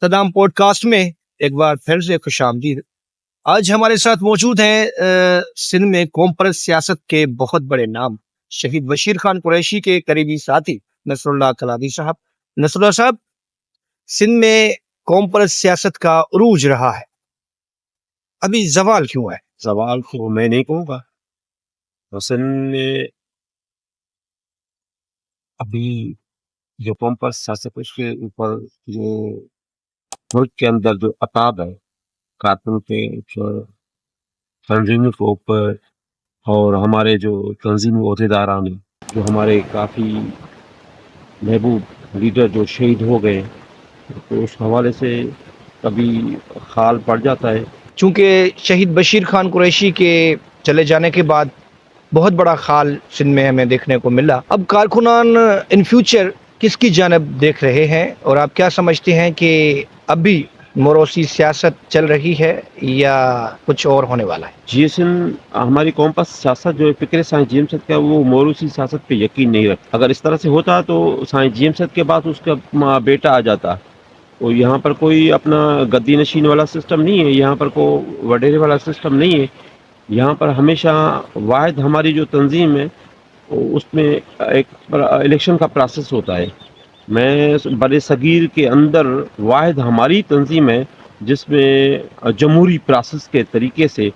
Saddam pod cost میں ایک بار پھر سے خوش آمدید۔ آج ہمارے ساتھ موجود ہیں سندھ میں قوم پرست سیاست کے بہت بڑے نام شہید بشیر خان قریشی کے قریبی ساتھی نصر اللہ کلابی صاحب۔ نصر اللہ صاحب، سندھ میں قوم پرست سیاست کا عروج رہا ہے، ابھی زوال کیوں ہے؟ زوال کو میں نہیں کہوں گا، سندھ میں ابھی جو قوم پرست سیاست اس کے اوپر جو ملک کے اندر جو عطاب ہے کارکن کے اوپر، تنظیموں کے اوپر، اور ہمارے جو تنظیمی عہدیداران ہیں جو ہمارے کافی محبوب لیڈر جو شہید ہو گئے، تو اس حوالے سے کبھی خال پڑ جاتا ہے۔ چونکہ شہید بشیر خان قریشی کے چلے جانے کے بعد بہت بڑا خال سندھ میں ہمیں دیکھنے کو ملا۔ اب کارکنان ان فیوچر کس کی جانب دیکھ رہے ہیں، اور آپ کیا سمجھتے ہیں کہ اب بھی موروثی سیاست چل رہی ہے یا کچھ اور ہونے والا ہے؟ جی سندھ ہماری قوم پر سیاست جو ہے فکر سائنس جی ایم صد کا وہ موروثی سیاست پہ یقین نہیں رکھتا۔ اگر اس طرح سے ہوتا تو سائنس جی ایم صد کے بعد اس کا بیٹا آ جاتا، تو یہاں پر کوئی اپنا گدی نشین والا سسٹم نہیں ہے، یہاں پر کوئی وڈیرے والا سسٹم نہیں ہے۔ یہاں پر ہمیشہ واحد ہماری جو تنظیم ہے اس میں ایک الیکشن کا پروسیس ہوتا ہے۔ میں بر صغیر کے اندر واحد ہماری تنظیم ہے جس میں جمہوری پروسیس کے طریقے سے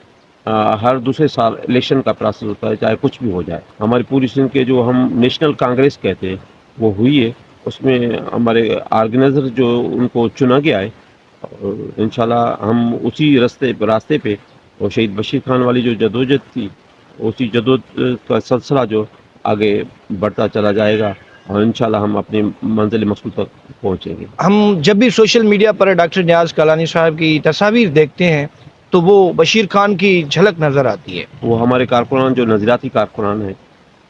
ہر دوسرے سال الیکشن کا پروسیس ہوتا ہے، چاہے کچھ بھی ہو جائے۔ ہماری پوری سندھ کے جو ہم نیشنل کانگریس کہتے ہیں وہ ہوئی ہے، اس میں ہمارے آرگنائزر جو ان کو چنا گیا ہے، اور انشاءاللہ ہم اسی راستے پہ اور شہید بشیر خان والی جو جدوجہد تھی اسی جدوجہد کا سلسلہ جو آگے بڑھتا چلا جائے گا، اور انشاءاللہ ہم اپنے منزل مقصود تک پہنچیں گے۔ ہم جب بھی سوشل میڈیا پر ڈاکٹر نیاز کالانی صاحب کی تصاویر دیکھتے ہیں تو وہ بشیر خان کی جھلک نظر آتی ہے۔ وہ ہمارے کارکنان جو نظریاتی کارکنان ہیں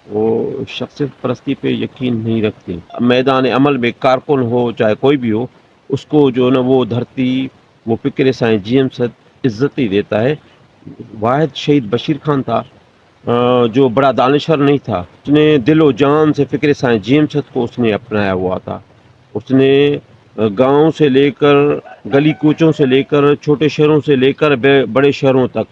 وہ شخصیت پرستی پہ یقین نہیں رکھتے۔ میدان عمل میں کارکن ہو چاہے کوئی بھی ہو، اس کو جو نا وہ دھرتی وہ فکر سائنس جی ایم صد عزت ہی دیتا ہے۔ واحد شہید بشیر خان تھا جو بڑا دانشور نہیں تھا، اس نے دل و جان سے فکر سائنس جی ایم صد کو اس نے اپنایا ہوا تھا۔ اس نے گاؤں سے لے کر گلی کوچوں سے لے کر چھوٹے شہروں سے لے کر بڑے شہروں تک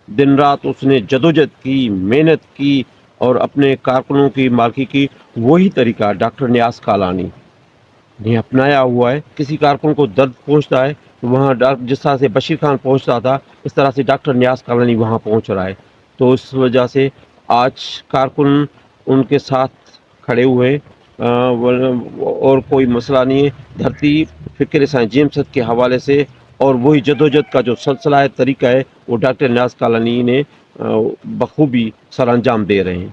دن رات اس نے جدوجہد کی، محنت کی، اور اپنے کارکنوں کی مالکی کی۔ وہی طریقہ ڈاکٹر نیاز کالانی نے اپنایا ہوا ہے۔ کسی کارکن کو درد پہنچتا ہے تو وہاں جس طرح سے بشیر خان پہنچتا تھا اس طرح سے ڈاکٹر نیاز کالانی وہاں پہنچ رہا ہے، تو اس وجہ سے آج کارکن ان کے ساتھ کھڑے ہوئے ہیں، اور کوئی مسئلہ نہیں ہے۔ دھرتی فکر سائنس جی ایم صد کے حوالے سے اور وہی جدوجہد کا جو سلسلہ ہے، طریقہ ہے، وہ ڈاکٹر نیاز کالانی نے بخوبی سر انجام دے رہے ہیں۔